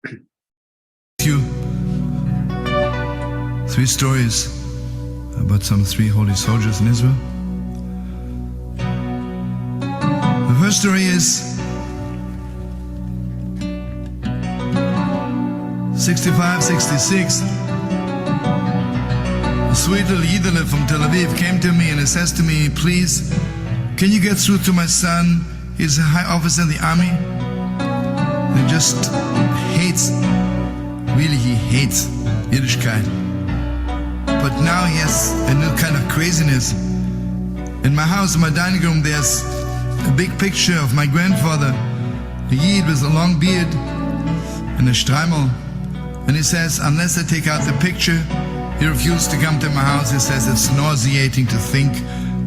You three stories about some three holy soldiers in Israel. The first story is 65, 66. A sweet little Yidele from Tel Aviv came to me and he says to me, please, can you get through to my son? He's a high officer in the army. He just hates, really he hates Yiddishkeit. But now he has a new kind of craziness. In my house, in my dining room, there's a big picture of my grandfather, a Yid with a long beard and a streimel. And he says, unless I take out the picture, he refused to come to my house. He says it's nauseating to think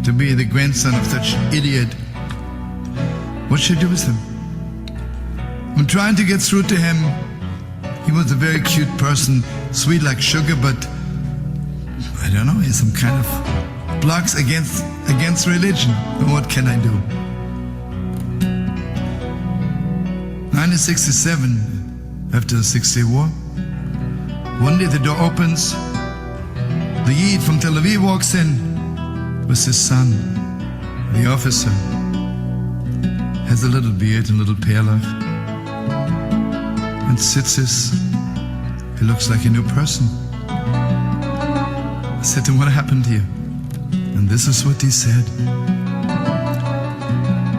to be the grandson of such an idiot. What should I do with him? I'm trying to get through to him. He was a very cute person, sweet like sugar, but I don't know, he has some kind of blocks against religion. And what can I do? 1967, after the 6-Day War, one day the door opens, the Yid from Tel Aviv walks in with his son, the officer. Has a little beard and a little perlach, and tzitzis. He looks like a new person. I said to him, what happened here? And this is what he said.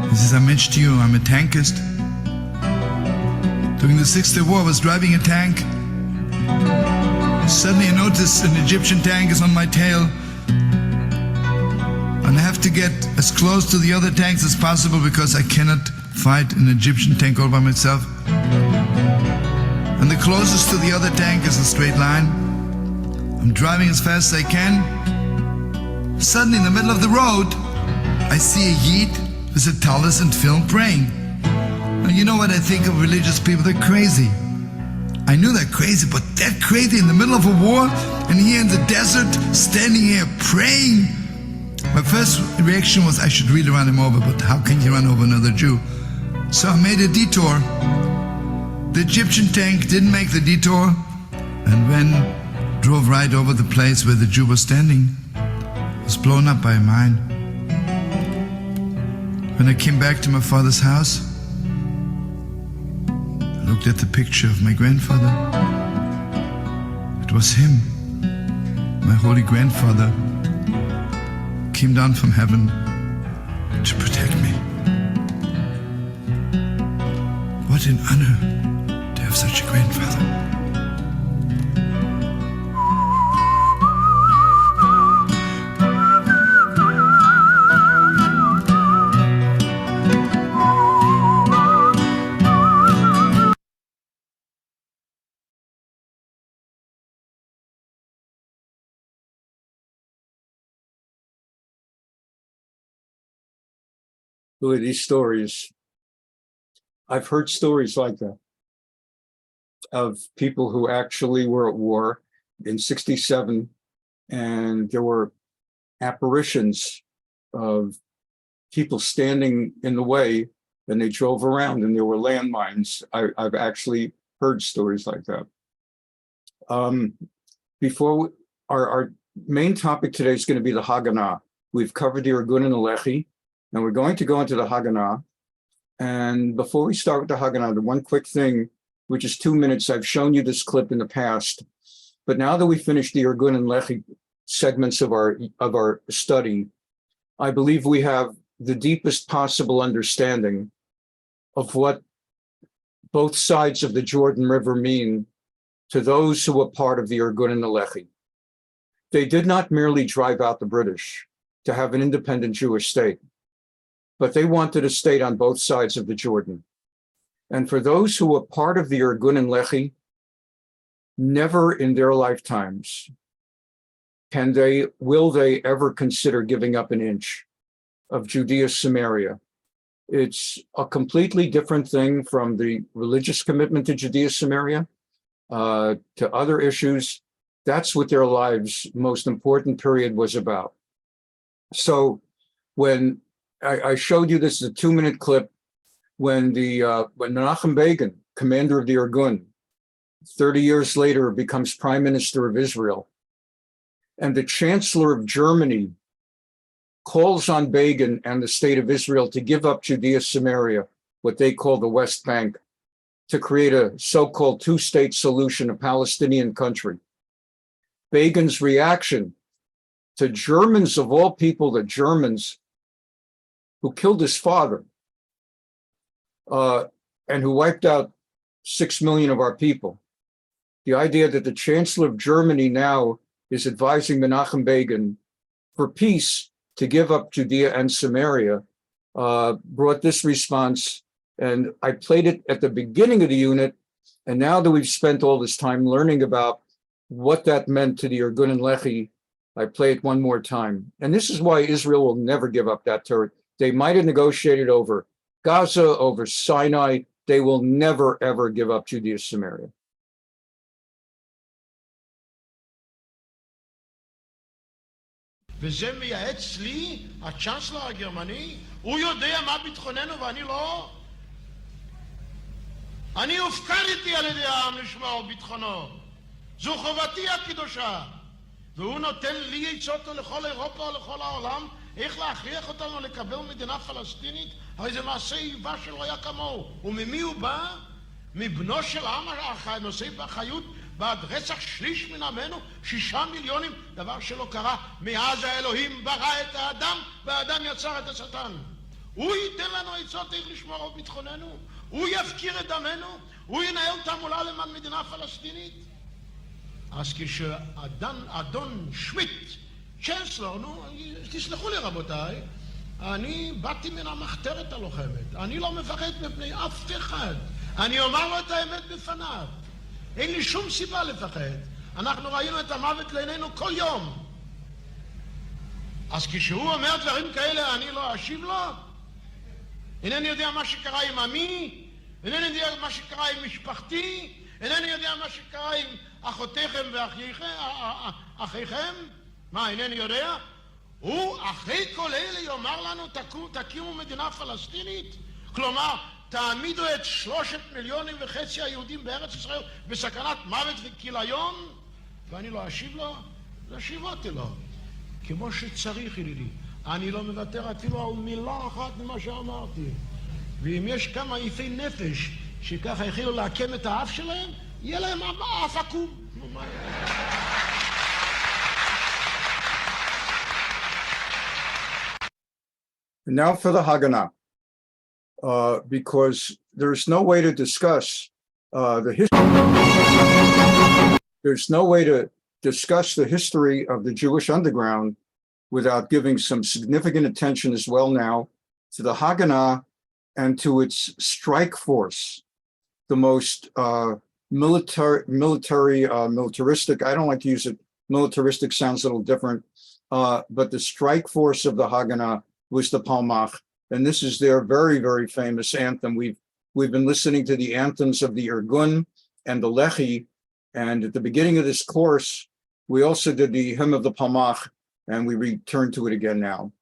He says, I mentioned to you, I'm a tankist. During the 6th War, I was driving a tank. Suddenly I noticed an Egyptian tank is on my tail. And I have to get as close to the other tanks as possible because I cannot fight an Egyptian tank all by myself. And the closest to the other tank is a straight line. I'm driving as fast as I can. Suddenly in the middle of the road, I see a Yid with a tallis and film praying. Now you know what I think of religious people, they're crazy. I knew they're crazy, but that crazy in the middle of a war and here in the desert, standing here praying. My first reaction was I should really run him over, but how can you run over another Jew? So I made a detour. The Egyptian tank didn't make the detour and drove right over the place where the Jew was standing. It was blown up by a mine. When I came back to my father's house, I looked at the picture of my grandfather. It was him, my holy grandfather, came down from heaven to protect me. What an honor to have such a grandfather. Really, these stories, I've heard stories like that of people who actually were at war in 67, and there were apparitions of people standing in the way, and they drove around and there were landmines. I've actually heard stories like that. Our main topic today is going to be the Haganah. We've covered the Irgun and the Lechi. And we're going to go into the Haganah. And before we start with the Haganah, the one quick thing, which is 2 minutes, I've shown you this clip in the past. But now that we finished the Irgun and Lechi segments of our study, I believe we have the deepest possible understanding of what both sides of the Jordan River mean to those who were part of the Irgun and the Lechi. They did not merely drive out the British to have an independent Jewish state, but they wanted a state on both sides of the Jordan. And for those who were part of the Irgun and Lechi, never in their lifetimes will they ever consider giving up an inch of Judea Samaria. It's a completely different thing from the religious commitment to Judea Samaria, to other issues. That's what their lives' most important period was about. So when I showed you, this is a 2-minute clip, when Menachem Begin, commander of the Irgun, 30 years later becomes Prime Minister of Israel. And the Chancellor of Germany calls on Begin and the state of Israel to give up Judea Samaria, what they call the West Bank, to create a so-called two-state solution, a Palestinian country. Begin's reaction to Germans, of all people, the Germans who killed his father and who wiped out 6 million of our people. The idea that the Chancellor of Germany now is advising Menachem Begin for peace to give up Judea and Samaria brought this response. And I played it at the beginning of the unit. And now that we've spent all this time learning about what that meant to the Irgun and Lechi, I play it one more time. And this is why Israel will never give up that territory. They might have negotiated over Gaza, over Sinai. They will never, ever give up Judea, Samaria. וזה מייעץ לי, הצ'אנסלר הגרמני, הוא יודע מה ביטחוננו ואני לא. אני הופקדתי על ידי העם לשמור ביטחונו. זו חובתי הקדושה. והוא נותן לי עצות לכל אירופה ולכל העולם, איך להכריח אותנו לקבל מדינה פלסטינית, הרי זה מעשה איבה שלא היה כמוהו. וממי הוא בא? מבנו של העם הנושא באחריות בעד רצח שליש מן עמנו, 6 מיליונים, דבר שלא קרה מאז האלוהים ברא את האדם והאדם יצר את השטן. הוא ייתן לנו עצות איך לשמור על ביטחוננו, הוא יפקיר את דמנו, הוא ינהל תעמולה למען מדינה פלסטינית. אז כשאדון שמיט, צ'אנסלר, נו, תסלחו לי רבותיי, אני באתי מן המחתרת הלוחמת, אני לא מפחד מפני אף אחד, אני אומר לו את האמת בפניו. אין לי שום סיבה לפחד. אנחנו ראינו את המוות לעינינו כל יום. אז כשהוא אומר דברים כאלה, אני לא אשיב לו? אינני יודע מה שקרה עם עמי, אינני יודע מה שקרה עם משפחתי, אינני יודע מה שקרה עם אחותיכם ואחיכם. מה, אינני יודע? הוא אחרי כל אלה יאמר לנו, תקימו מדינה פלסטינית? כלומר, תעמידו את 3.5 מיליון היהודים בארץ ישראל בסכנת מוות וכיליון, ואני לא אשיב לו? לא שיבותי לו. כמו שצריך, ידידי. אני לא מוותר אפילו על מילה אחת ממה שאמרתי. ואם יש כמה יפי נפש שככה החילו להקם את האף שלהם, יהיה להם אף עקום. Now for the Haganah. Because there's no way to discuss the history. There's no way to discuss the history of the Jewish underground without giving some significant attention as well now to the Haganah and to its strike force, the most militaristic. I don't like to use it. Militaristic sounds a little different, but the strike force of the Haganah was the Palmach. And this is their very, very famous anthem. We've been listening to the anthems of the Irgun and the Lechi. And at the beginning of this course, we also did the hymn of the Palmach, and we return to it again now.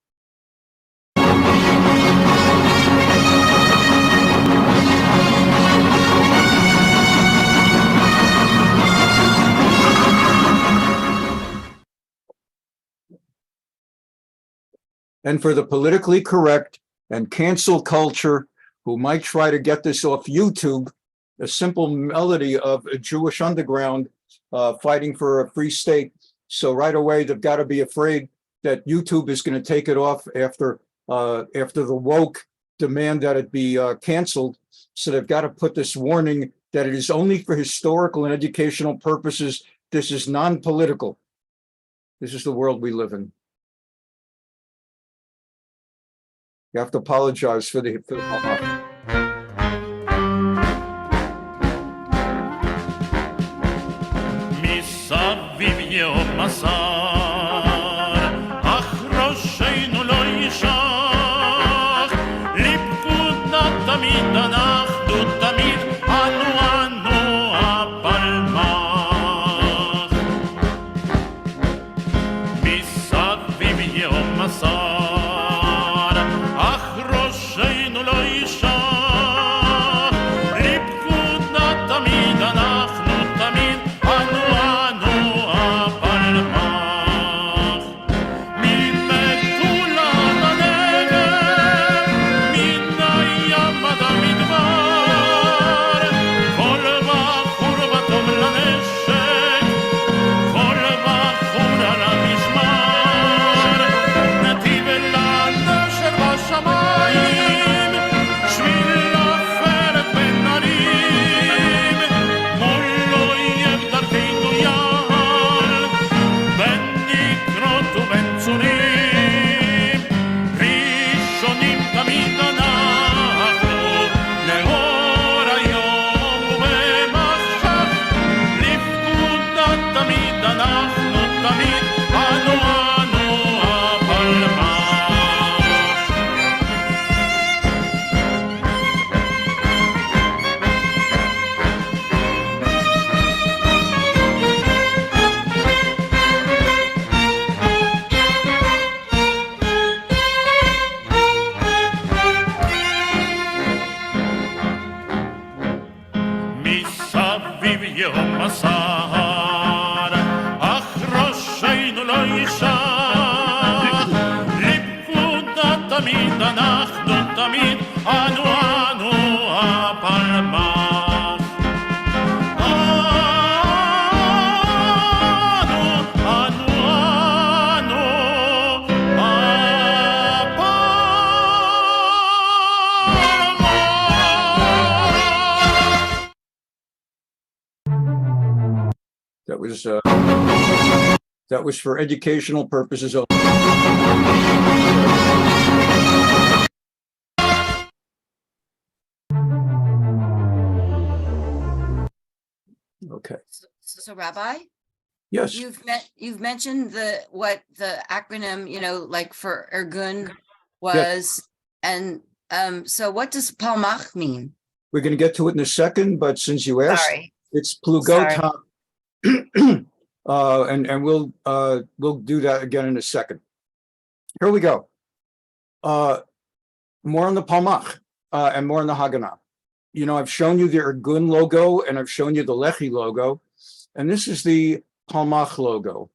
And for the politically correct and cancel culture who might try to get this off YouTube, a simple melody of a Jewish underground fighting for a free state. So right away, they've got to be afraid that YouTube is going to take it off after the woke demand that it be canceled. So they've got to put this warning that it is only for historical and educational purposes. This is non-political. This is the world we live in. You have to apologize for the מסביב יום מסר, אך ראשנו לא יישך, לפקודה תמיד אנחנו תמיד, אנו הפלמח. מסביב יום מסר, יום הסהר אך ראשנו לא ישך לפקודה תמיד אנחנו תמיד אנו הפלמ"ח That was for educational purposes only. Okay. So Rabbi, Yes. you've mentioned what the acronym, like for Irgun was, and so what does Palmach mean? We're going to get to it in a second, but since you asked, Sorry. it's Plugota. And we'll do that again in a second. Here we go. More on the Palmach and more on the Haganah. I've shown you the Irgun logo and I've shown you the Lechi logo, and this is the Palmach logo.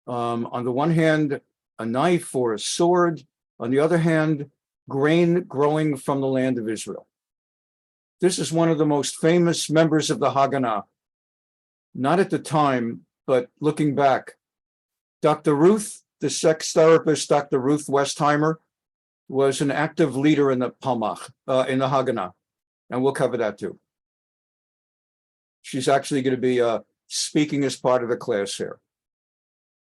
On the one hand, a knife or a sword. On the other hand, grain growing from the land of Israel. This is one of the most famous members of the Haganah. Not at the time, but looking back. Dr. Ruth, the sex therapist, Dr. Ruth Westheimer, was an active leader in the Palmach, in the Haganah. And we'll cover that too. She's actually going to be speaking as part of the class here.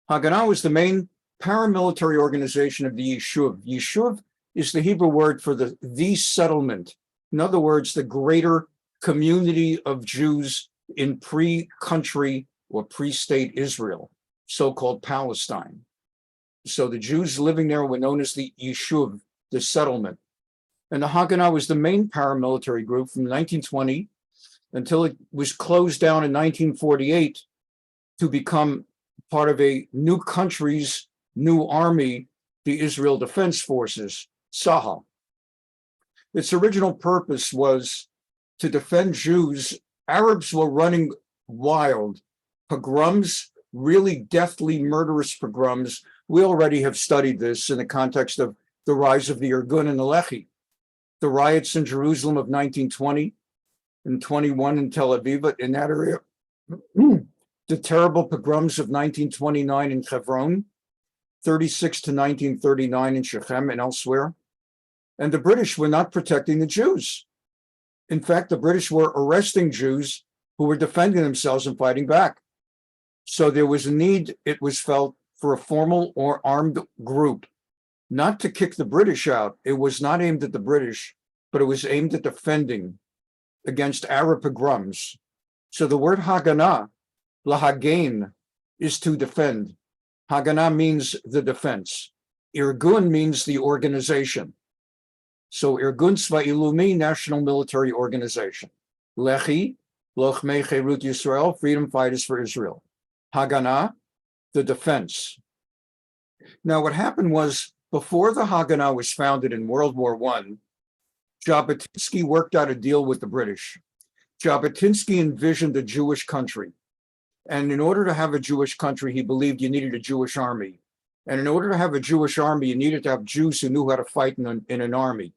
Haganah was the main paramilitary organization of the Yishuv. Yishuv is the Hebrew word for the settlement. In other words, the greater community of Jews in pre-country or pre-state Israel, so-called Palestine. So the Jews living there were known as the Yishuv, the settlement. And the Haganah was the main paramilitary group from 1920 until it was closed down in 1948 to become part of a new country's new army, the Israel Defense Forces, Sahel. Its original purpose was to defend Jews. Arabs were running wild pogroms, really deathly murderous pogroms. We already have studied this in the context of the rise of the Irgun and the Lechi. The riots in Jerusalem of 1920 and 21 in Tel Aviv, in that area. The terrible pogroms of 1929 in Hebron, 36 to 1939 in Shechem and elsewhere. And the British were not protecting the Jews. In fact, the British were arresting Jews who were defending themselves and fighting back. So there was a need, it was felt, for a formal or armed group, not to kick the British out. It was not aimed at the British, but it was aimed at defending against Arab pogroms. So the word Haganah, lahagain, is to defend. Haganah means the defense. Irgun means the organization. So Irgun Tzva'i Leumi, National Military Organization. Lechi, Lochamei Cherut Yisrael, Freedom Fighters for Israel. Haganah, the defense. Now what happened was, before the Haganah was founded in World War I, Jabotinsky worked out a deal with the British. Jabotinsky envisioned a Jewish country. And in order to have a Jewish country, he believed you needed a Jewish army. And in order to have a Jewish army, you needed to have Jews who knew how to fight in an army.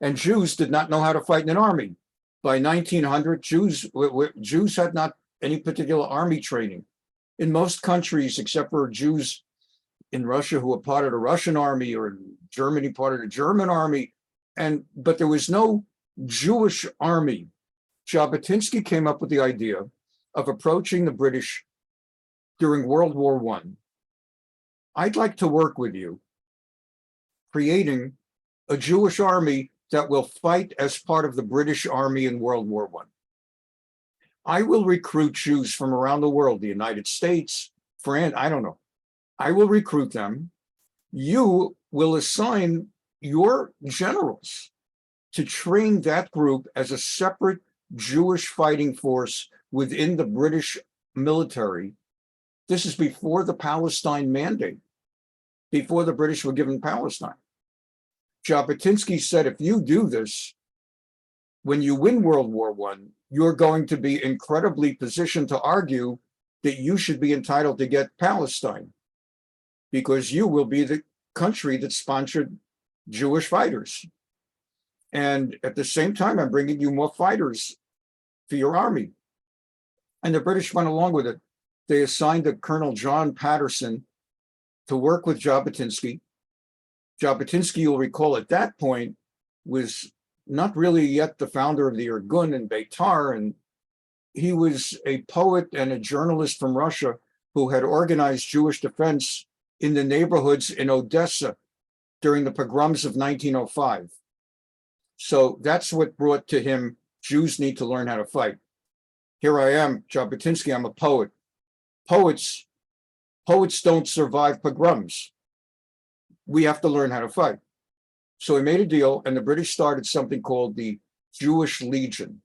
And Jews did not know how to fight in an army. By 1900, Jews had not any particular army training. In most countries, except for Jews in Russia who were part of the Russian army, or in Germany, part of the German army, but there was no Jewish army. Jabotinsky came up with the idea of approaching the British during World War I. I'd like to work with you, creating a Jewish army that will fight as part of the British Army in World War I. I will recruit Jews from around the world, the United States, France, I don't know. I will recruit them. You will assign your generals to train that group as a separate Jewish fighting force within the British military. This is before the Palestine Mandate, before the British were given Palestine. Jabotinsky said, if you do this, when you win World War I, you're going to be incredibly positioned to argue that you should be entitled to get Palestine because you will be the country that sponsored Jewish fighters. And at the same time, I'm bringing you more fighters for your army. And the British went along with it. They assigned a Colonel John Patterson to work with Jabotinsky. Jabotinsky, you'll recall at that point, was not really yet the founder of the Irgun and Beitar, and he was a poet and a journalist from Russia who had organized Jewish defense in the neighborhoods in Odessa during the pogroms of 1905. So that's what brought to him, Jews need to learn how to fight. Here I am, Jabotinsky, I'm a poet. Poets don't survive pogroms. We have to learn how to fight. So he made a deal, and the British started something called the Jewish Legion.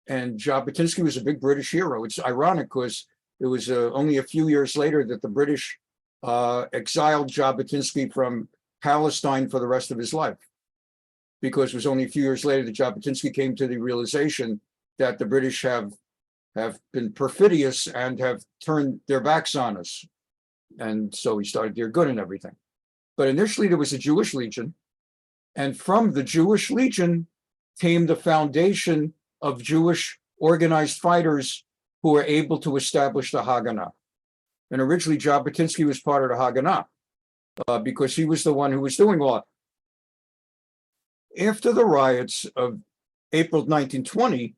And Jabotinsky was a big British hero. It's ironic because it was only a few years later that the British exiled Jabotinsky from Palestine for the rest of his life, because it was only a few years later that Jabotinsky came to the realization that the British have been perfidious and have turned their backs on us. And so he started the Irgun and everything. But initially there was a Jewish Legion, and from the Jewish Legion came the foundation of Jewish organized fighters who were able to establish the Haganah. And originally Jabotinsky was part of the Haganah because he was the one who was doing all that. After the riots of April 1920,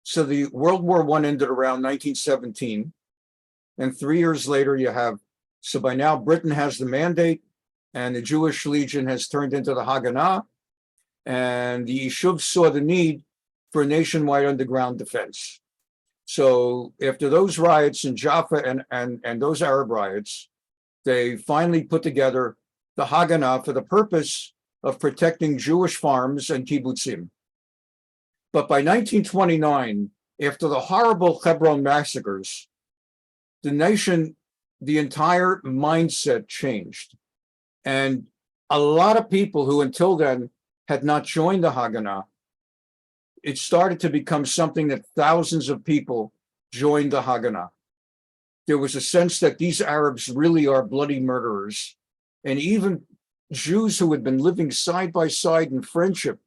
so the World War I ended around 1917, and 3 years later you have, so by now Britain has the Mandate, and the Jewish Legion has turned into the Haganah, and the Yishuv saw the need for a nationwide underground defense. So after those riots in Jaffa and those Arab riots, they finally put together the Haganah for the purpose of protecting Jewish farms and kibbutzim. But by 1929, after the horrible Hebron massacres, the nation, the entire mindset changed. And a lot of people who until then had not joined the Haganah, it started to become something that thousands of people joined the Haganah. There was a sense that these Arabs really are bloody murderers. And even Jews who had been living side by side in friendship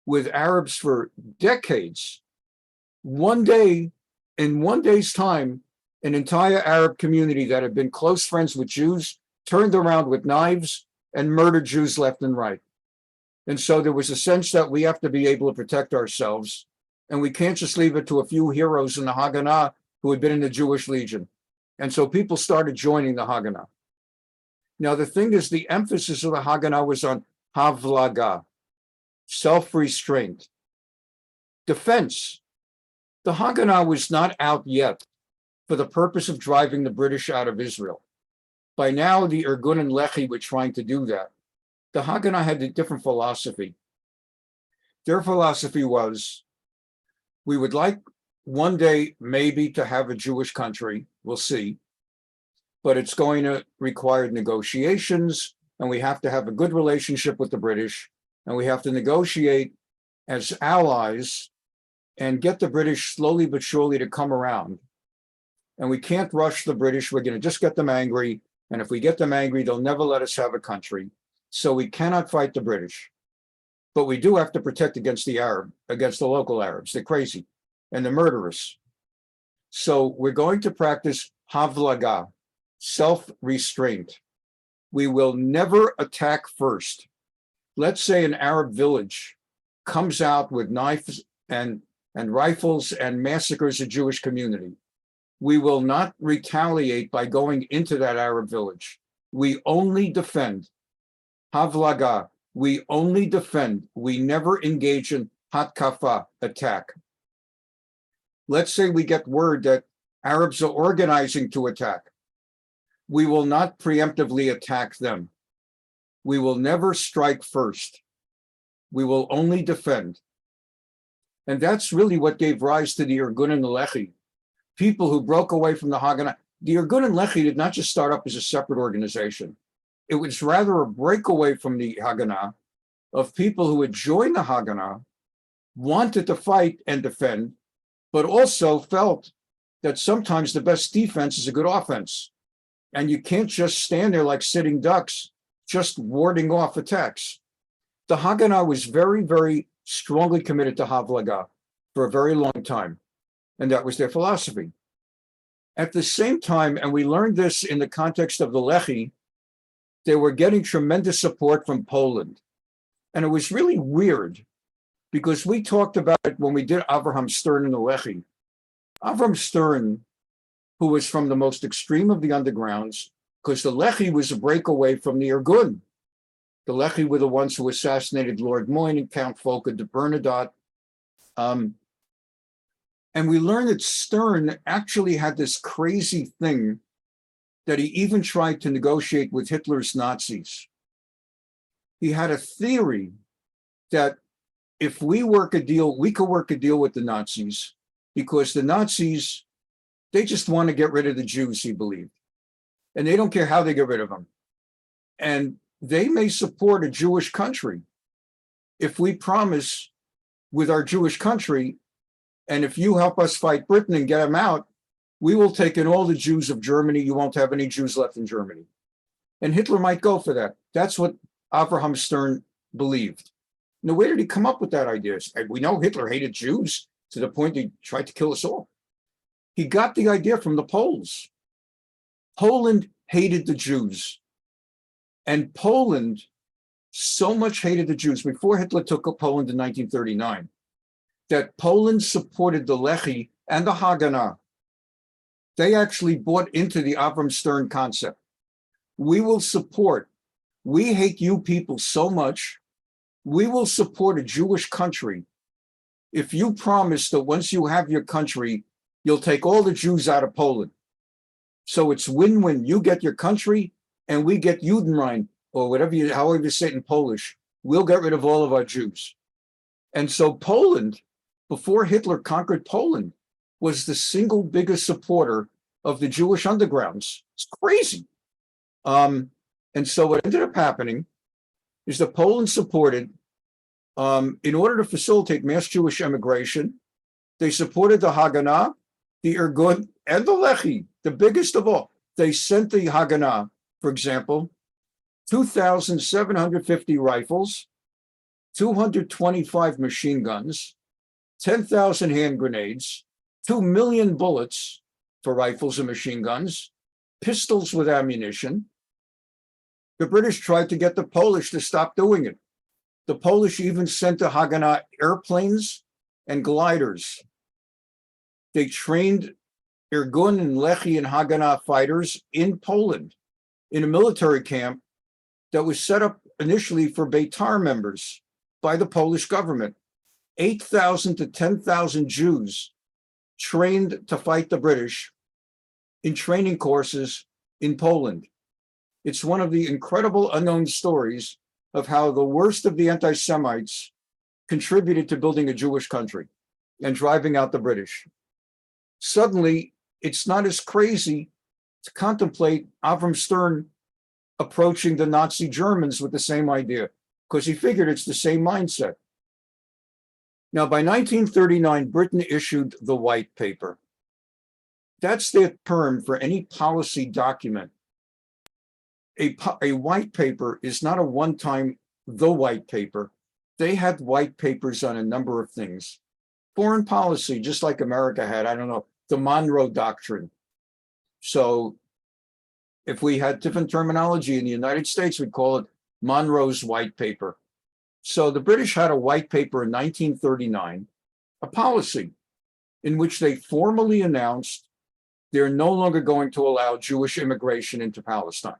with Arabs for decades, one day, in one day's time, an entire Arab community that had been close friends with Jews turned around with knives and murdered Jews left and right. And so there was a sense that we have to be able to protect ourselves, and we can't just leave it to a few heroes in the Haganah who had been in the Jewish Legion. And so people started joining the Haganah. Now, the thing is, the emphasis of the Haganah was on havlaga, self-restraint, defense. The Haganah was not out yet for the purpose of driving the British out of Israel. By now, the Irgun and Lechi were trying to do that. The Haganah had a different philosophy. Their philosophy was, we would like one day maybe to have a Jewish country, we'll see, but it's going to require negotiations, and we have to have a good relationship with the British, and we have to negotiate as allies and get the British slowly but surely to come around. And we can't rush the British. We're going to just get them angry. And if we get them angry, they'll never let us have a country. So we cannot fight the British. But we do have to protect against the local Arabs. They're crazy and they're murderous. So we're going to practice havlaga, self-restraint. We will never attack first. Let's say an Arab village comes out with knives and rifles and massacres a Jewish community. We will not retaliate by going into that Arab village. We only defend. Havlaga, we only defend. We never engage in hatkafa, attack. Let's say we get word that Arabs are organizing to attack. We will not preemptively attack them. We will never strike first. We will only defend. And that's really what gave rise to the Irgun and the Lechi. People who broke away from the Haganah. The Irgun and Lechi did not just start up as a separate organization. It was rather a breakaway from the Haganah of people who had joined the Haganah wanted to fight and defend, but also felt that sometimes the best defense is a good offense. And you can't just stand there like sitting ducks, just warding off attacks. The Haganah was very, very strongly committed to Havlaga for a very long time. And that was their philosophy. At the same time, and we learned this in the context of the Lechi, they were getting tremendous support from Poland. And it was really weird because we talked about it when we did Avraham Stern in the Lechi. Avraham Stern, who was from the most extreme of the undergrounds, because the Lechi was a breakaway from the Irgun. The Lechi were the ones who assassinated Lord Moyne and Count Folke de Bernadotte. And we learned that Stern actually had this crazy thing that he even tried to negotiate with Hitler's Nazis. He had a theory that if we work a deal, we could work a deal with the Nazis because the Nazis, they just want to get rid of the Jews, he believed. And they don't care how they get rid of them. And they may support a Jewish country if we promise with our Jewish country, and if you help us fight Britain and get them out, we will take in all the Jews of Germany. You won't have any Jews left in Germany. And Hitler might go for that. That's what Avraham Stern believed. Now, where did he come up with that idea? We know Hitler hated Jews to the point he tried to kill us all. He got the idea from the Poles. Poland hated the Jews. And Poland so much hated the Jews before Hitler took Poland in 1939 that Poland supported the Lechi and the Haganah. They actually bought into the Avram Stern concept. We will support, we hate you people so much, we will support a Jewish country if you promise that once you have your country, you'll take all the Jews out of Poland. So it's win-win. You get your country and we get Judenrein, or whatever you, however you say it in Polish. We'll get rid of all of our Jews. And so Poland, before Hitler conquered Poland, was the single biggest supporter of the Jewish undergrounds. It's crazy. And so what ended up happening is that Poland supported, in order to facilitate mass Jewish immigration, they supported the Haganah, the Irgun, and the Lechi, the biggest of all. They sent the Haganah, for example, 2,750 rifles, 225 machine guns, 10,000 hand grenades, 2 million bullets for rifles and machine guns, pistols with ammunition. The British tried to get the Polish to stop doing it. The Polish even sent to Haganah airplanes and gliders. They trained Irgun and Lechi and Haganah fighters in Poland in a military camp that was set up initially for Beitar members by the Polish government. 8,000 to 10,000 Jews trained to fight the British in training courses in Poland. It's one of the incredible unknown stories of how the worst of the anti-Semites contributed to building a Jewish country and driving out the British. Suddenly, it's not as crazy to contemplate Avram Stern approaching the Nazi Germans with the same idea, because he figured it's the same mindset. Now, by 1939, Britain issued the White Paper. That's their term for any policy document. A white paper is not a one-time the White Paper. They had white papers on a number of things. Foreign policy, just like America had, I don't know, the Monroe Doctrine. So if we had different terminology in the United States, we'd call it Monroe's White Paper. So the British had a white paper in 1939, a policy in which they formally announced they're no longer going to allow Jewish immigration into Palestine.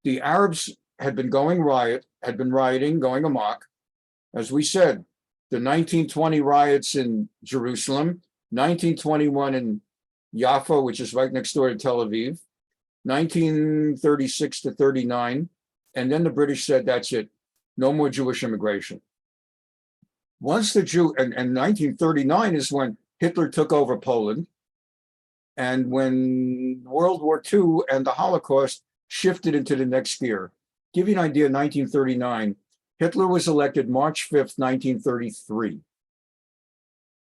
The Arabs had been rioting, going amok. As we said, the 1920 riots in Jerusalem, 1921 in Jaffa, which is right next door to Tel Aviv, 1936 to 39, and then the British said, that's it, no more Jewish immigration. Once the and 1939 is when Hitler took over Poland, and when World War II and the Holocaust shifted into the next gear. Give you an idea, 1939, Hitler was elected March 5th, 1933.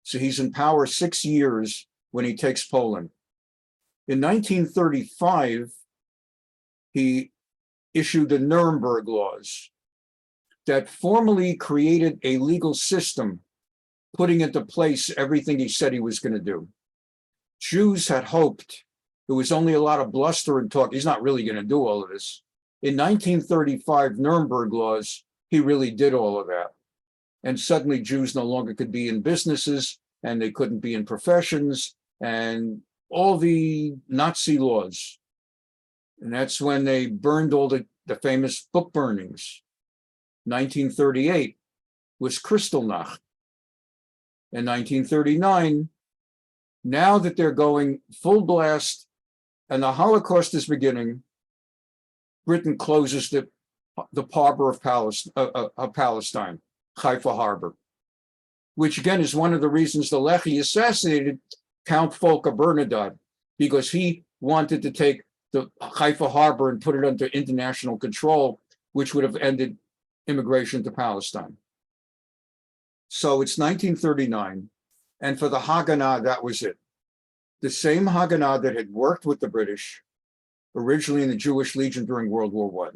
So he's in power 6 years when he takes Poland. In 1935, he issued the Nuremberg laws that formally created a legal system, putting into place everything he said he was going to do. Jews had hoped there was only a lot of bluster and talk. He's not really going to do all of this. In 1935 Nuremberg laws, he really did all of that. And suddenly Jews no longer could be in businesses and they couldn't be in professions and all the Nazi laws. And that's when they burned all the famous book burnings. 1938 was Kristallnacht. In 1939, now that they're going full blast and the Holocaust is beginning, Britain closes the harbor of Palestine, Haifa Harbor, which again is one of the reasons the Lechi assassinated Count Volker Bernadotte, because he wanted to take the Haifa Harbor and put it under international control, which would have ended immigration to Palestine. So it's 1939, and for the Haganah, that was it. The same Haganah that had worked with the British, originally in the Jewish Legion during World War I,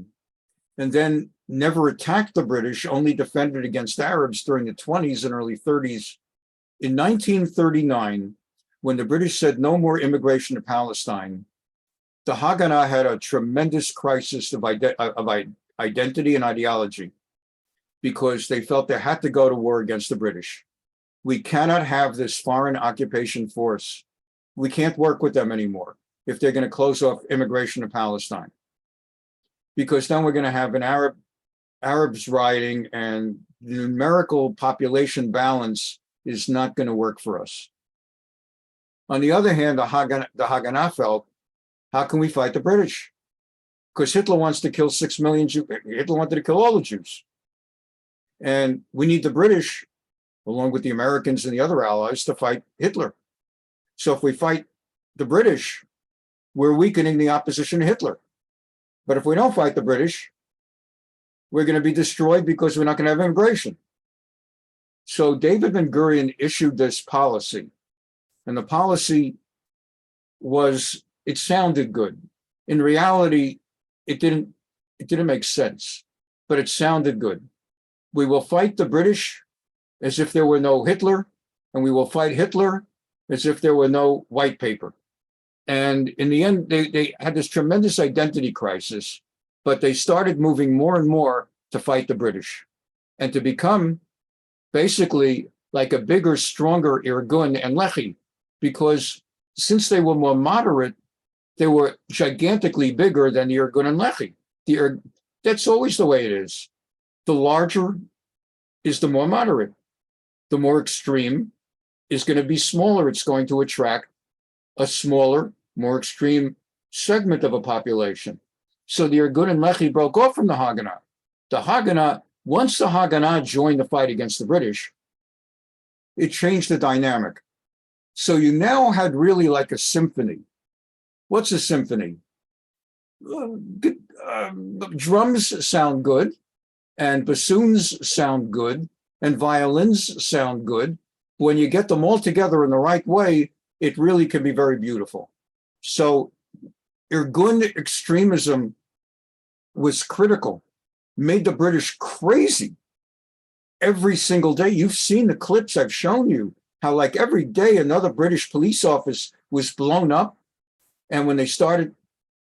and then never attacked the British, only defended against Arabs during the 20s and early 30s. In 1939, when the British said no more immigration to Palestine, the Haganah had a tremendous crisis of identity and ideology, because they felt they had to go to war against the British. We cannot have this foreign occupation force. We can't work with them anymore if they're going to close off immigration to Palestine, because then we're going to have Arabs rioting, and the numerical population balance is not going to work for us. On the other hand, the Haganah felt, how can we fight the British? Because Hitler wants to kill 6 million Jews. Hitler wanted to kill all the Jews. And we need the British, along with the Americans and the other allies, to fight Hitler. So if we fight the British, we're weakening the opposition to Hitler. But if we don't fight the British, we're going to be destroyed because we're not going to have immigration. So David Ben-Gurion issued this policy. And the policy was, it sounded good. In reality, it didn't make sense, but it sounded good. We will fight the British as if there were no Hitler, and we will fight Hitler as if there were no white paper. And in the end, they had this tremendous identity crisis, but they started moving more and more to fight the British and to become basically like a bigger, stronger Irgun and Lechi, because since they were more moderate, they were gigantically bigger than the Irgun and Lechi. That's always the way it is. The larger is the more moderate. The more extreme is going to be smaller. It's going to attract a smaller, more extreme segment of a population. So the Irgun and Lechi broke off from the Haganah. The Haganah, once the Haganah joined the fight against the British, it changed the dynamic. So you now had really like a symphony. What's a symphony? Drums sound good, and bassoons sound good, and violins sound good. When you get them all together in the right way, it really can be very beautiful. So Irgun extremism was critical, made the British crazy. Every single day, you've seen the clips I've shown you, how like every day another British police office was blown up. And when they started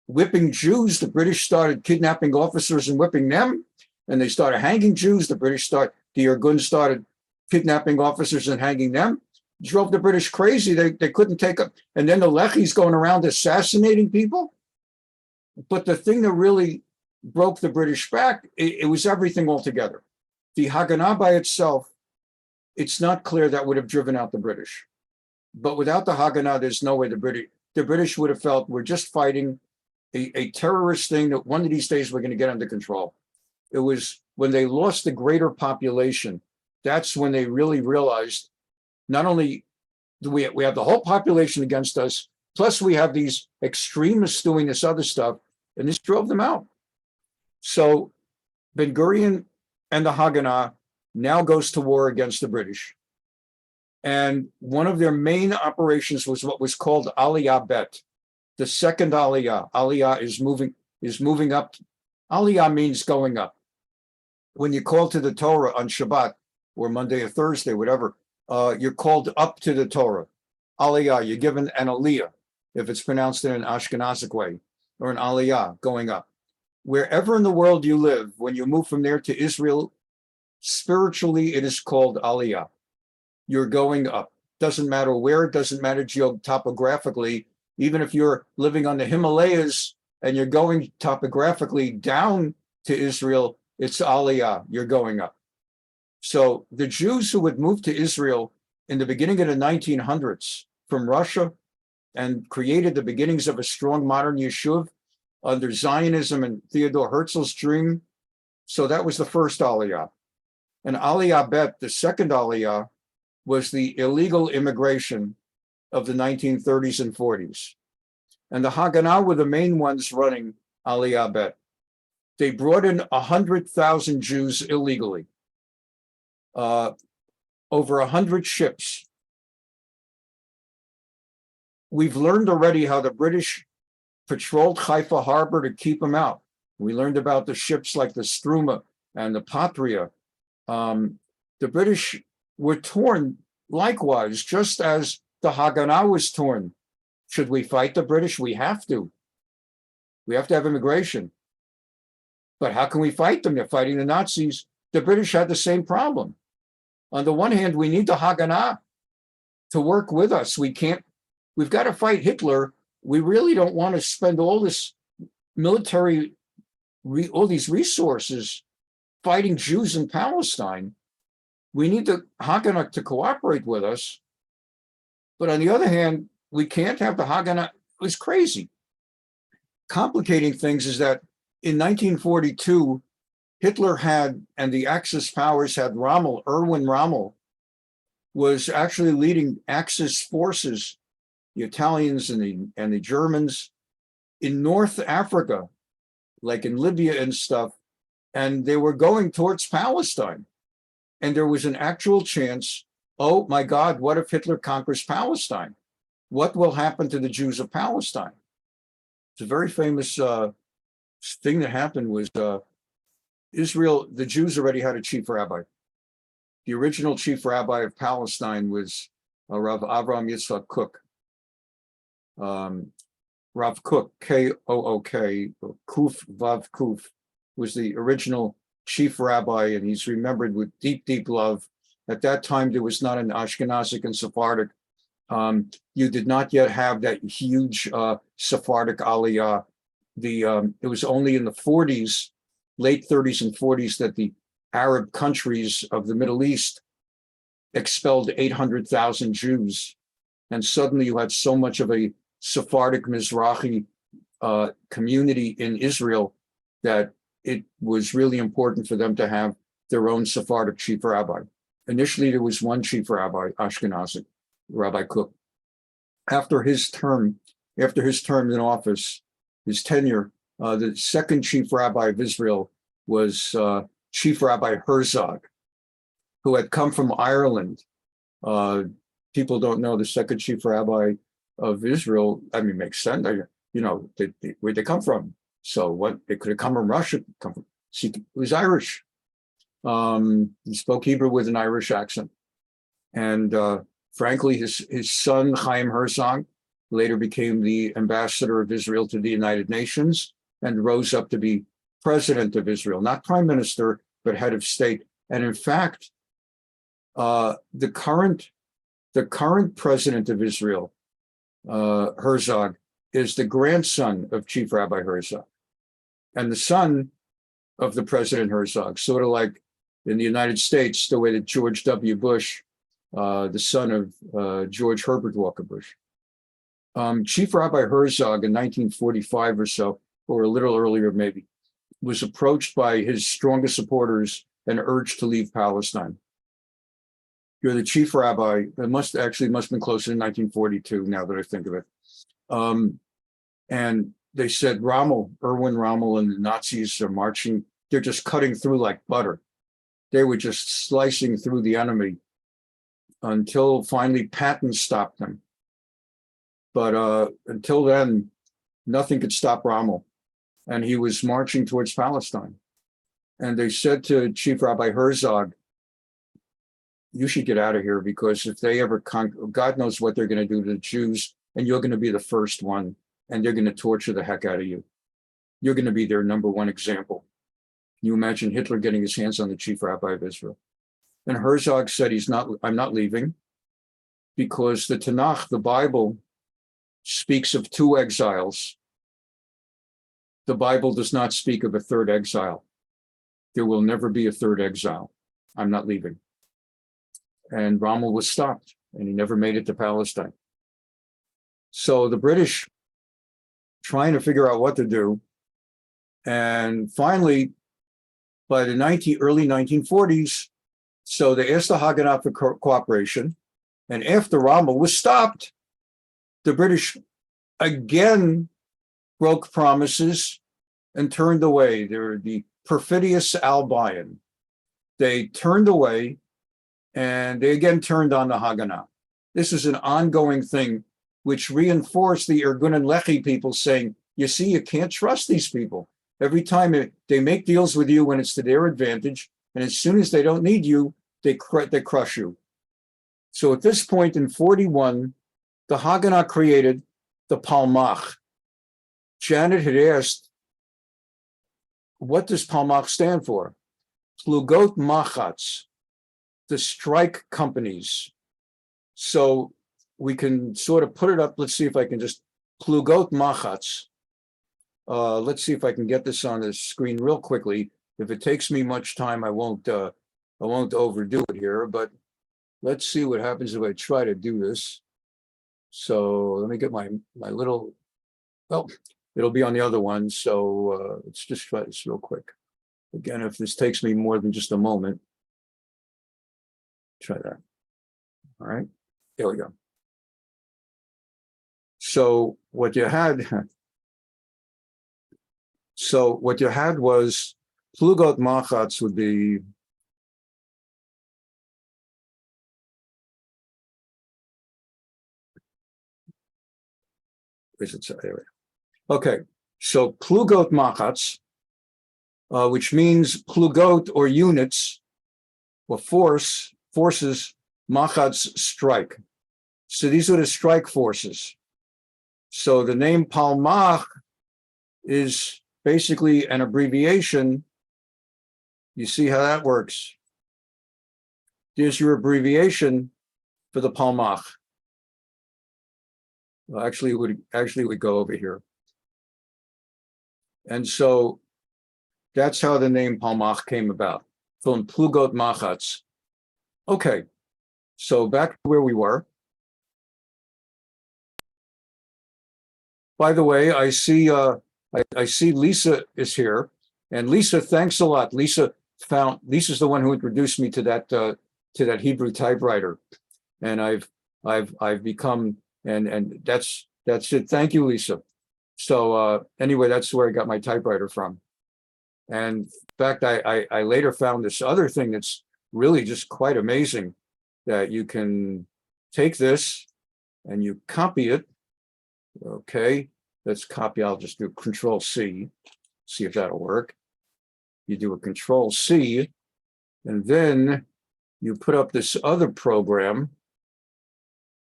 whipping Jews, the British started kidnapping officers and whipping them. And they started hanging Jews. The Irgun started kidnapping officers and hanging them. Drove the British crazy. They couldn't take up. And then the Lechi's going around assassinating people. But the thing that really broke the British back, it was everything altogether. The Haganah by itself, it's not clear that would have driven out the British. But without the Haganah, there's no way the British would have felt we're just fighting a terrorist thing that one of these days we're going to get under control. It was when they lost the greater population, that's when they really realized not only do we have the whole population against us, plus we have these extremists doing this other stuff, and this drove them out. So Ben-Gurion and the Haganah now goes to war against the British. And one of their main operations was what was called Aliyah Bet, the second Aliyah. Aliyah is moving up. Aliyah means going up. When you call to the Torah on Shabbat or Monday or Thursday, whatever, you're called up to the Torah. Aliyah, you're given an Aliyah, if it's pronounced in an Ashkenazic way, or an Aliyah, going up. Wherever in the world you live, when you move from there to Israel, spiritually it is called Aliyah. You're going up. Doesn't matter where, it doesn't matter topographically. Even if you're living on the Himalayas and you're going topographically down to Israel, it's Aliyah, you're going up. So the Jews who would move to Israel in the beginning of the 1900s from Russia and created the beginnings of a strong modern yeshuv under Zionism and Theodore Herzl's dream. So that was the first Aliyah. And Aliyah Bet, the second Aliyah, was the illegal immigration of the 1930s and 40s. And the Haganah were the main ones running Aliyah Bet. They brought in 100,000 Jews illegally, over 100 ships. We've learned already how the British patrolled Haifa harbor to keep them out. We learned about the ships like the Struma and the Patria. The British were torn likewise, just as the Haganah was torn. Should we fight the British? We have to. We have to have immigration. But how can we fight them? They're fighting the Nazis. The British had the same problem. On the one hand, we need the Haganah to work with us. We've got to fight Hitler. We really don't want to spend all this military, all these resources fighting Jews in Palestine. We need the Haganah to cooperate with us. But on the other hand, we can't have the Haganah. It was crazy. Complicating things is that in 1942, Hitler had, and the Axis powers had Irgun Rommel was actually leading Axis forces, the Italians and the Germans, in North Africa, like in Libya and stuff, and they were going towards Palestine. And there was an actual chance, oh my God, what if Hitler conquers Palestine? What will happen to the Jews of Palestine? It's a very famous thing that happened was Israel, the Jews already had a chief rabbi. The original chief rabbi of Palestine was Rav Avram Yitzchak Kook. Rav Kook, K-O-O-K, Kuf Vav Kuf, was the original chief rabbi, and he's remembered with deep, deep love. At that time, there was not an Ashkenazic and Sephardic. You did not yet have that huge Sephardic aliyah. It was only in the 40s, late 30s and 40s, that the Arab countries of the Middle East expelled 800,000 Jews. And suddenly you had so much of a Sephardic Mizrahi community in Israel that it was really important for them to have their own Sephardic chief rabbi. Initially, there was one chief rabbi, Ashkenazic, Rabbi Kook. After his term in office, his tenure, the second chief rabbi of Israel was Chief Rabbi Herzog, who had come from Ireland. People don't know the second chief rabbi of Israel. I mean, makes sense. Where'd they come from? So what? They could have come from Russia. He was Irish. He spoke Hebrew with an Irish accent. And frankly, his son, Chaim Herzog, later became the ambassador of Israel to the United Nations and rose up to be president of Israel, not prime minister, but head of state. And in fact, the current president of Israel, Herzog, is the grandson of Chief Rabbi Herzog, and the son of the President Herzog, sort of like in the United States, the way that George W. Bush, the son of George Herbert Walker Bush. Chief Rabbi Herzog in 1945 or so, or a little earlier maybe, was approached by his strongest supporters and urged to leave Palestine. You're the chief rabbi. It must have been closer to 1942, now that I think of it. And they said, Irgun Rommel and the Nazis are marching. They're just cutting through like butter. they were just slicing through the enemy until finally Patton stopped them. But until then, nothing could stop Rommel. And he was marching towards Palestine. And they said to Chief Rabbi Herzog, you should get out of here, because if they ever God knows what they're going to do to the Jews, and you're going to be the first one, and they're going to torture the heck out of you. You're going to be their number one example. Can you imagine Hitler getting his hands on the chief rabbi of Israel? And Herzog said, I'm not leaving, because the Tanakh, the Bible, speaks of 2 exiles. The Bible does not speak of a 3rd exile. There will never be a 3rd exile. I'm not leaving. And Rommel was stopped, and he never made it to Palestine. So the British trying to figure out what to do. And finally, by the early 1940s, so they asked the Haganah for cooperation. And after Rommel was stopped, the British again broke promises and turned away. They're the perfidious Albion. They turned away, and they again turned on the Haganah. This is an ongoing thing, which reinforced the Irgun and Lechi people saying, you see, you can't trust these people. Every time they make deals with you when it's to their advantage, and as soon as they don't need you, they crush you. So at this point in 41, the Haganah created the Palmach. Janet had asked, what does Palmach stand for? Plugot Machatz, the strike companies. So we can sort of put it up. Let's see if I can just Plugot Machatz. Let's see if I can get this on the screen real quickly. If it takes me much time, I won't overdo it here, but let's see what happens if I try to do this. So let me get my little, well, it'll be on the other one. So let's just try this real quick. Again, if this takes me more than just a moment, try that. All right, there we go. So what you had was Plugot Machatz would be okay. So Plugot Machatz, which means Plugot or units or forces, Machatz strike. So these are the strike forces. So the name Palmach is basically an abbreviation. You see how that works? There's your abbreviation for the Palmach. Well, actually, it would go over here. And so that's how the name Palmach came about, from Plugot Machatz. Okay, so back to where we were. By the way, I see Lisa is here, and Lisa, thanks a lot. Lisa's the one who introduced me to that Hebrew typewriter, and I've become and that's it. Thank you, Lisa. So anyway, that's where I got my typewriter from. And in fact, I later found this other thing that's really just quite amazing, that you can take this and you copy it. Okay, let's copy. I'll just do Control C, see if that'll work. You do a Control C, and then you put up this other program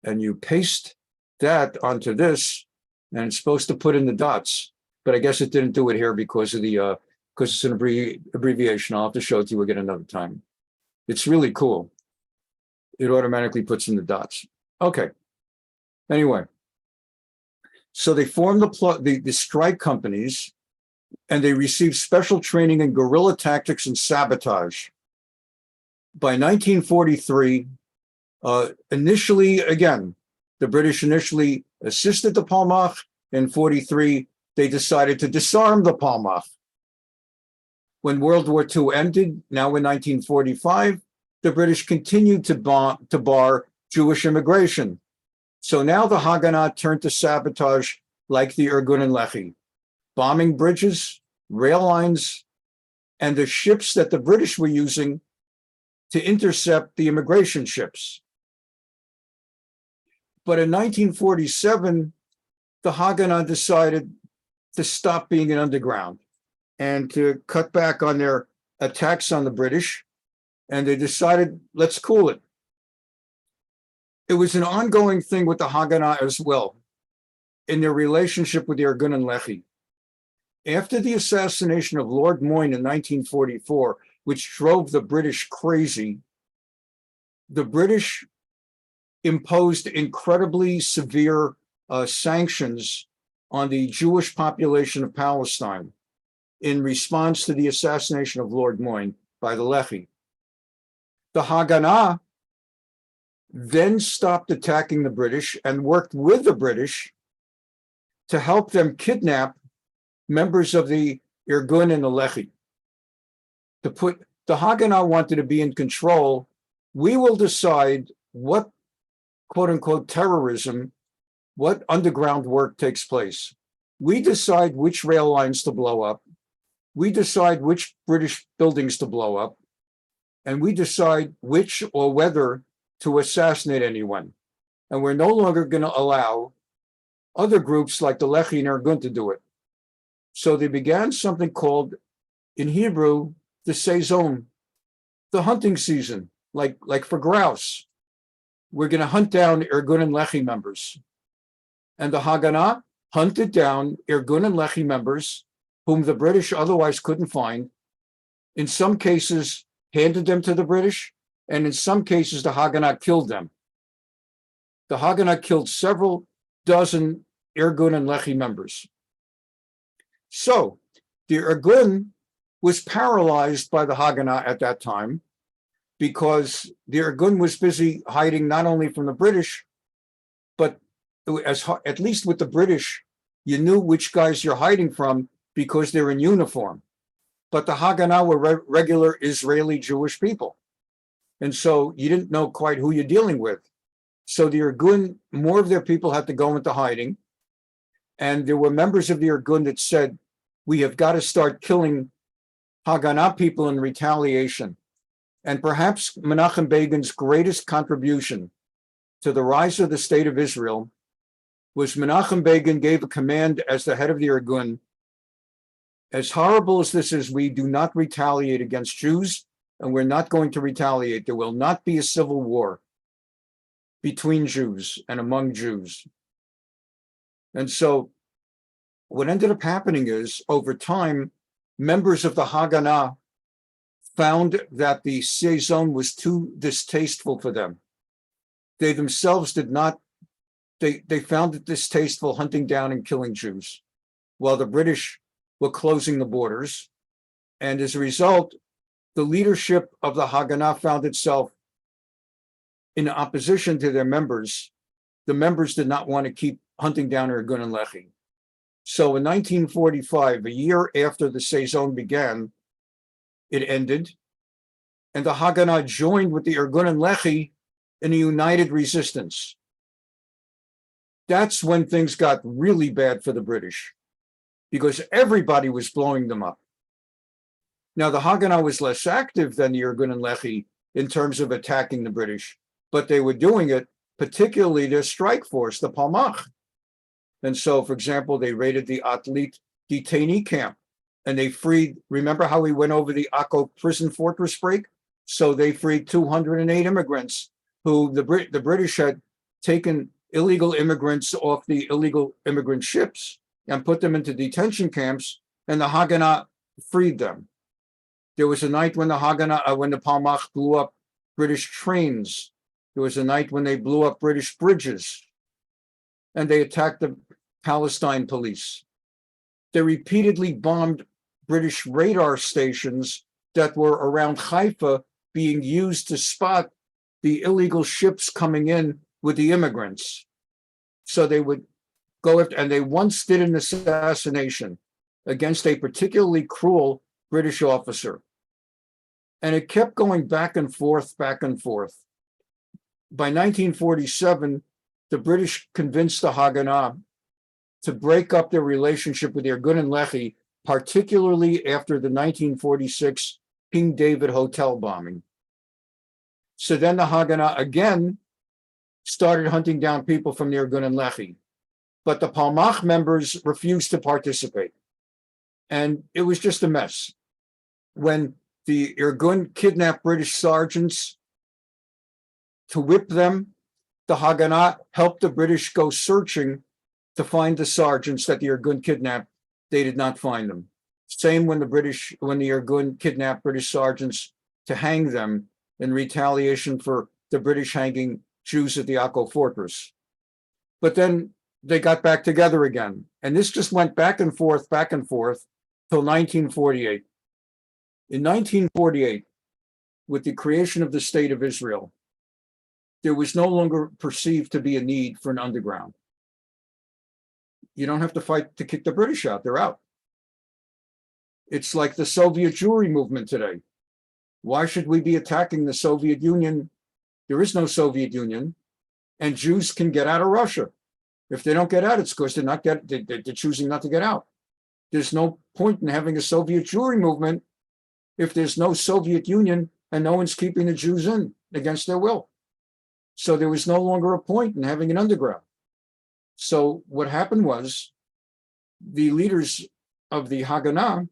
and you paste that onto this, and it's supposed to put in the dots. But I guess it didn't do it here because of the because it's an abbreviation. I'll have to show it to you again another time. It's really cool. It automatically puts in the dots. Okay. Anyway, so they formed the strike companies, and they received special training in guerrilla tactics and sabotage. By 1943, initially, again, the British initially assisted the Palmach. In 43, they decided to disarm the Palmach. When World War II ended, now in 1945, the British continued to bar Jewish immigration. So now the Haganah turned to sabotage like the Irgun and Lechi, bombing bridges, rail lines, and the ships that the British were using to intercept the immigration ships. But in 1947, the Haganah decided to stop being an underground and to cut back on their attacks on the British. And they decided, let's cool it. It was an ongoing thing with the Haganah as well, in their relationship with the Irgun and Lechi. After the assassination of Lord Moyne in 1944, which drove the British crazy, the British imposed incredibly severe sanctions on the Jewish population of Palestine in response to the assassination of Lord Moyne by the Lechi. The Haganah then stopped attacking the British and worked with the British to help them kidnap members of the Irgun and the Lechi. The Haganah wanted to be in control. We will decide what quote unquote terrorism, what underground work takes place. We decide which rail lines to blow up. We decide which British buildings to blow up. And we decide which or whether to assassinate anyone. And we're no longer going to allow other groups like the Lechi and Irgun to do it. So they began something called, in Hebrew, the Saison, the hunting season, like for grouse. We're going to hunt down Irgun and Lechi members. And the Haganah hunted down Irgun and Lechi members whom the British otherwise couldn't find. In some cases, handed them to the British, and in some cases, the Haganah killed them. The Haganah killed several dozen Irgun and Lechi members. So the Irgun was paralyzed by the Haganah at that time because the Irgun was busy hiding not only from the British, but at least with the British, you knew which guys you're hiding from because they're in uniform. But the Haganah were regular Israeli Jewish people. And so you didn't know quite who you're dealing with. So the Irgun, more of their people had to go into hiding. And there were members of the Irgun that said, we have got to start killing Haganah people in retaliation. And perhaps Menachem Begin's greatest contribution to the rise of the state of Israel was Menachem Begin gave a command as the head of the Irgun. As horrible as this is, we do not retaliate against Jews, and we're not going to retaliate. There will not be a civil war between Jews and among Jews. And so what ended up happening is, over time, members of the Haganah found that the Saison was too distasteful for them. They themselves did not, they found it distasteful hunting down and killing Jews, while the British were closing the borders. And as a result, the leadership of the Haganah found itself in opposition to their members. The members did not want to keep hunting down Irgun and Lechi. So in 1945, a year after the Saison began, it ended, and the Haganah joined with the Irgun and Lechi in a united resistance. That's when things got really bad for the British, because everybody was blowing them up. Now, the Haganah was less active than the Irgun and Lechi in terms of attacking the British, but they were doing it, particularly their strike force, the Palmach. And so, for example, they raided the Atlit detainee camp, and they freed, remember how we went over the Akko prison fortress break? So they freed 208 immigrants who the British had taken illegal immigrants off the illegal immigrant ships and put them into detention camps, and the Haganah freed them. There was a night when the Haganah, when the Palmach blew up British trains. There was a night when they blew up British bridges, and they attacked the Palestine police. They repeatedly bombed British radar stations that were around Haifa being used to spot the illegal ships coming in with the immigrants. So they would go after, and they once did an assassination against a particularly cruel British officer. And it kept going back and forth, back and forth. By 1947, the British convinced the Haganah to break up their relationship with Irgun and Lechi, particularly after the 1946 King David Hotel bombing. So then the Haganah again started hunting down people from the Irgun and Lechi. But the Palmach members refused to participate. And it was just a mess. When the Irgun kidnapped British sergeants to whip them, the Haganah helped the British go searching to find the sergeants that the Irgun kidnapped. They did not find them. Same when the Irgun kidnapped British sergeants to hang them in retaliation for the British hanging Jews at the Akko fortress. But then they got back together again. And this just went back and forth till 1948. In 1948, with the creation of the State of Israel, there was no longer perceived to be a need for an underground. You don't have to fight to kick the British out, they're out. It's like the Soviet Jewry movement today. Why should we be attacking the Soviet Union? There is no Soviet Union, and Jews can get out of Russia. If they don't get out, it's because they're choosing not to get out. There's no point in having a Soviet Jewry movement if there's no Soviet Union and no one's keeping the Jews in against their will. So there was no longer a point in having an underground. So what happened was the leaders of the Haganah,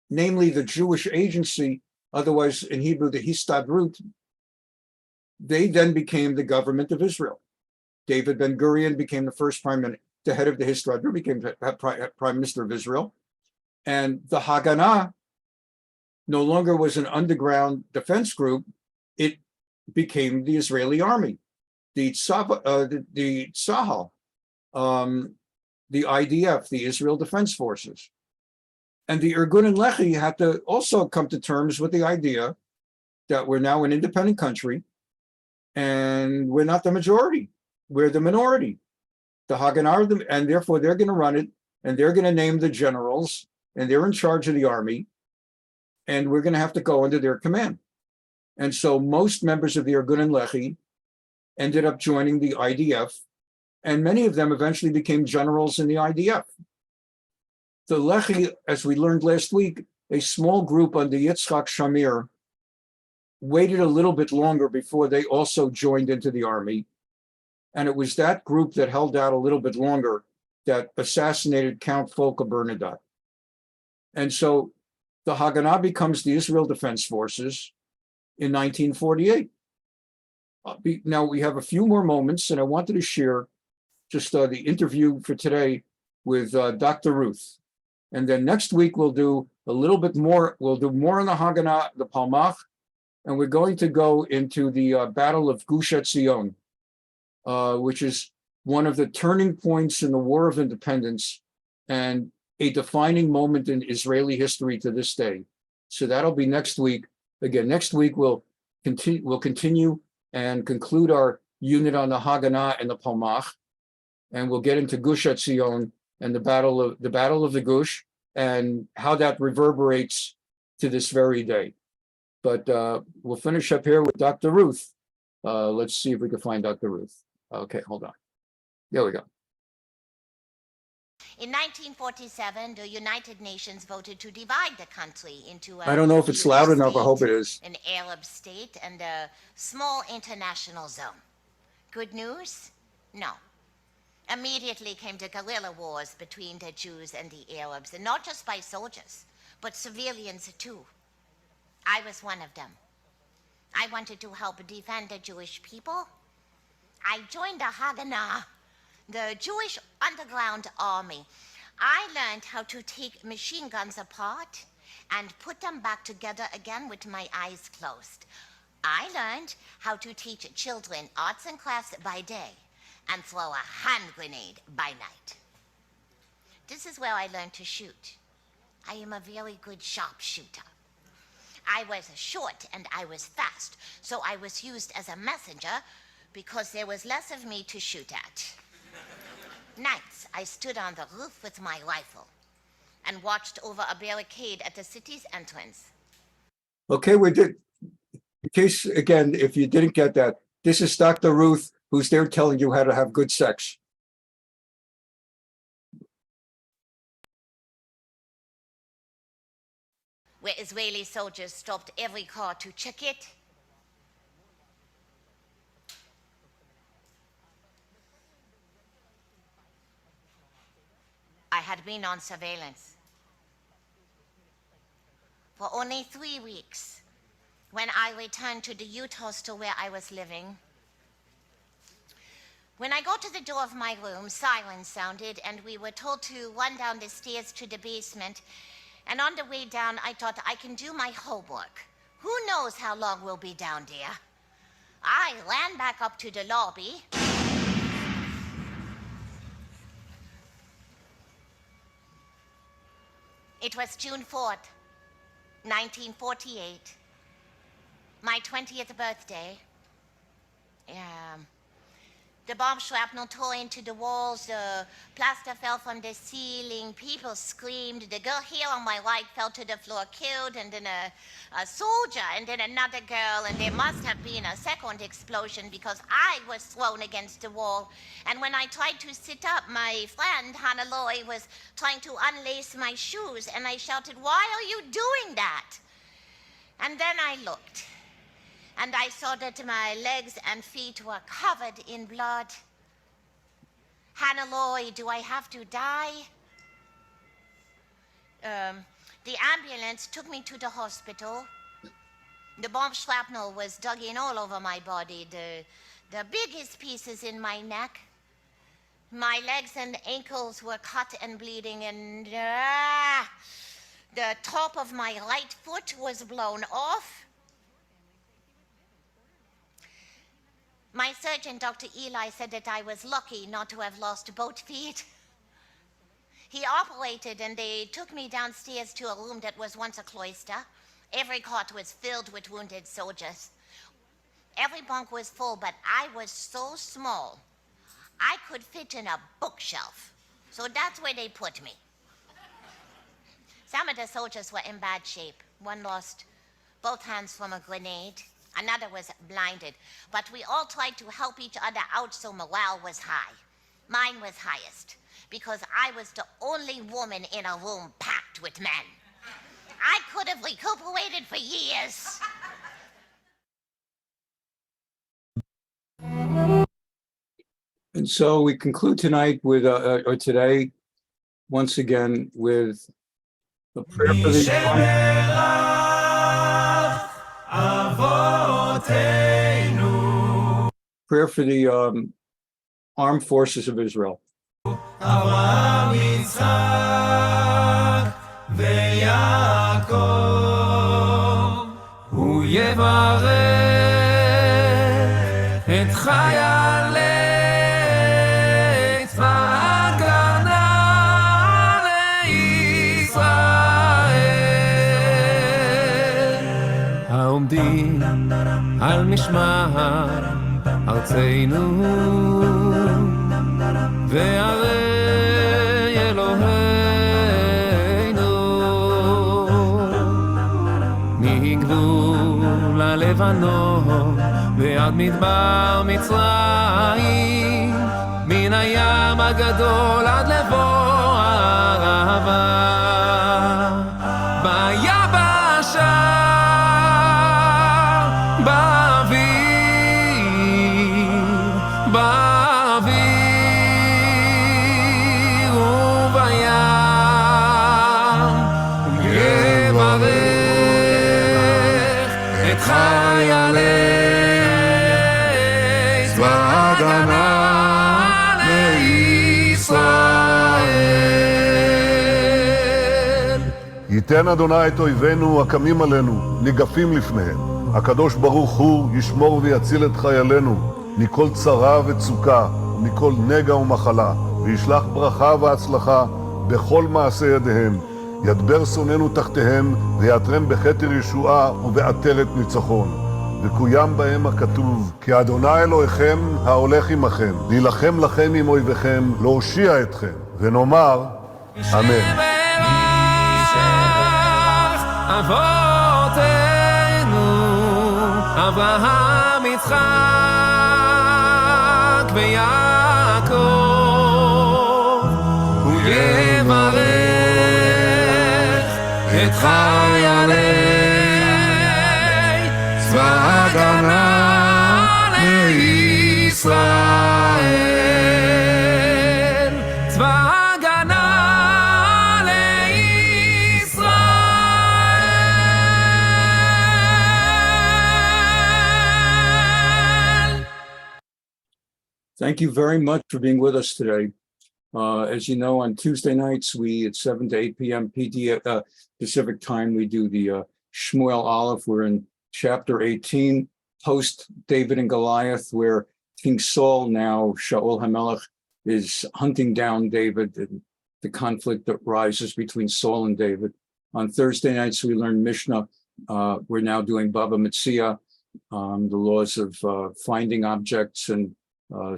namely the Jewish agency, otherwise in Hebrew, the Histadrut, they then became the government of Israel. David Ben-Gurion became the first prime minister, the head of the Histadrut, became prime minister of Israel. And the Haganah no longer was an underground defense group. It became the Israeli army, the Tzahal, the IDF, the Israel Defense Forces. And the Irgun and Lechi had to also come to terms with the idea that we're now an independent country and we're not the majority, we're the minority. The Haganah, and therefore they're going to run it, and they're going to name the generals, and they're in charge of the army, and we're going to have to go under their command. And so most members of the Irgun and Lechi ended up joining the IDF, and many of them eventually became generals in the IDF. The Lechi, as we learned last week, a small group under Yitzhak Shamir waited a little bit longer before they also joined into the army. And it was that group that held out a little bit longer that assassinated Count Folke Bernadotte. And so the Haganah becomes the Israel Defense Forces in 1948. Now we have a few more moments, and I wanted to share just the interview for today with Dr. Ruth. And then next week we'll do a little bit more. We'll do more on the Haganah, the Palmach, and we're going to go into the Battle of Gush Etzion, which is one of the turning points in the War of Independence and a defining moment in Israeli history to this day. So that'll be next week. Again, next week we'll continue and conclude our unit on the Haganah and the Palmach, and we'll get into Gush Etzion and the battle of the Gush and how that reverberates to this very day. But we'll finish up here with Dr. Ruth. Let's see if we can find Dr. Ruth. Okay, hold on. There we go. In 1947, the United Nations voted to divide the country into I don't know if it's loud enough. I hope it is. An Arab state and a small international zone. Good news? No. Immediately came the guerrilla wars between the Jews and the Arabs, and not just by soldiers, but civilians too. I was one of them. I wanted to help defend the Jewish people. I joined the Haganah, the Jewish underground army. I learned how to take machine guns apart and put them back together again with my eyes closed. I learned how to teach children arts and crafts by day and throw a hand grenade by night. This is where I learned to shoot. I am a very good sharpshooter. I was short and I was fast, so I was used as a messenger because there was less of me to shoot at. Nights, I stood on the roof with my rifle and watched over a barricade at the city's entrance. Okay, we did. In case, again, if you didn't get that, this is Dr. Ruth, who's there telling you how to have good sex. Where Israeli soldiers stopped every car to check it, had been on surveillance for only 3 weeks. When I returned to the youth hostel where I was living, when I got to the door of my room, sirens sounded, and we were told to run down the stairs to the basement. And on the way down, I thought I can do my homework. Who knows how long we'll be down there? I ran back up to the lobby. It was June 4th, 1948. My 20th birthday. The bomb shrapnel tore into the walls, the plaster fell from the ceiling, people screamed, the girl here on my right fell to the floor killed, and then a soldier, and then another girl, and there must have been a second explosion because I was thrown against the wall. And when I tried to sit up, my friend Hannah was trying to unlace my shoes, and I shouted, "Why are you doing that?" And then I looked. And I saw that my legs and feet were covered in blood. Hannah Loy, do I have to die? The ambulance took me to the hospital. The bomb shrapnel was dug in all over my body, the biggest pieces in my neck. My legs and ankles were cut and bleeding, and the top of my right foot was blown off. My surgeon, Dr. Eli, said that I was lucky not to have lost both feet. He operated, and they took me downstairs to a room that was once a cloister. Every cot was filled with wounded soldiers. Every bunk was full, but I was so small, I could fit in a bookshelf. So that's where they put me. Some of the soldiers were in bad shape. One lost both hands from a grenade. Another was blinded, but we all tried to help each other out, so morale was high. Mine was highest, because I was the only woman in a room packed with men. I could have recuperated for years. And so we conclude tonight with, or today, once again, with a prayer for the prayer for the armed forces of Israel. העומדים על משמר ארצנו וערי אלוהינו מגבול הלבנון ועד מדבר מצרים מן הים הגדול עד לבוא הערבה ביבשה ייתן אדוני את אויבינו הקמים עלינו, ניגפים לפניהם. הקדוש ברוך הוא ישמור ויציל את חיילינו מכל צרה וצוקה ומכל נגע ומחלה, וישלח ברכה והצלחה בכל מעשה ידיהם. ידבר שונאינו תחתיהם ויעטרם בכתר ישועה ובעטרת ניצחון. וקוים בהם הכתוב, כי אדוני אלוהיכם ההולך עמכם, להילחם לכם עם אויביכם, להושיע אתכם, ונאמר אמן. אבותינו אברהם יצחק ויעקב הוא יברך את חיילי צבא ההגנה לישראל צבא ההגנה Thank you very much for being with us today. As you know, on Tuesday nights, we at 7 to 8 p.m. Pacific time, we do the Shmuel Aleph. We're in chapter 18, post David and Goliath, where King Saul, now Shaul HaMelech, is hunting down David, and the conflict that rises between Saul and David. On Thursday nights, we learn Mishnah. We're now doing Baba Metzia, the laws of finding objects, and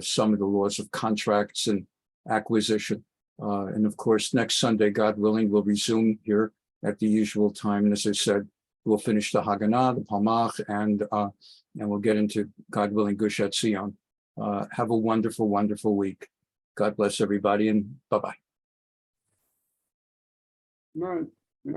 some of the laws of contracts and acquisition. And of course, next Sunday, God willing, we'll resume here at the usual time. And as I said, we'll finish the Haganah, the Palmach, and we'll get into, God willing, Gush Etzion. Have a wonderful, wonderful week. God bless everybody, and bye-bye. Right.